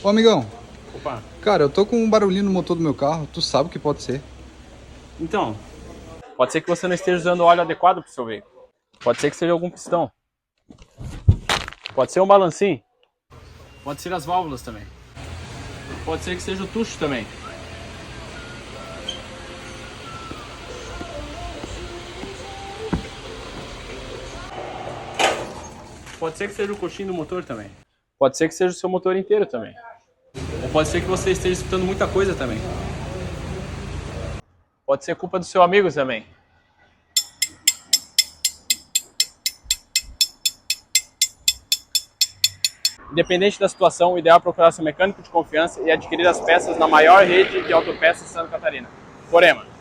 Ô, amigão, Opa, cara, eu tô com um barulhinho no motor do meu carro, tu sabe o que pode ser? então, pode ser que você não esteja usando o óleo adequado para o seu veículo. Pode ser que seja algum pistão. Pode ser um balancinho. Pode ser as válvulas também. Pode ser que seja o tucho também. Pode ser que seja o coxinho do motor também. Pode ser que seja o seu motor inteiro também. Ou pode ser que você esteja escutando muita coisa também. Pode ser culpa do seu amigo também. Independente da situação, o ideal é procurar seu mecânico de confiança e adquirir as peças na maior rede de autopeças de Santa Catarina. Porema.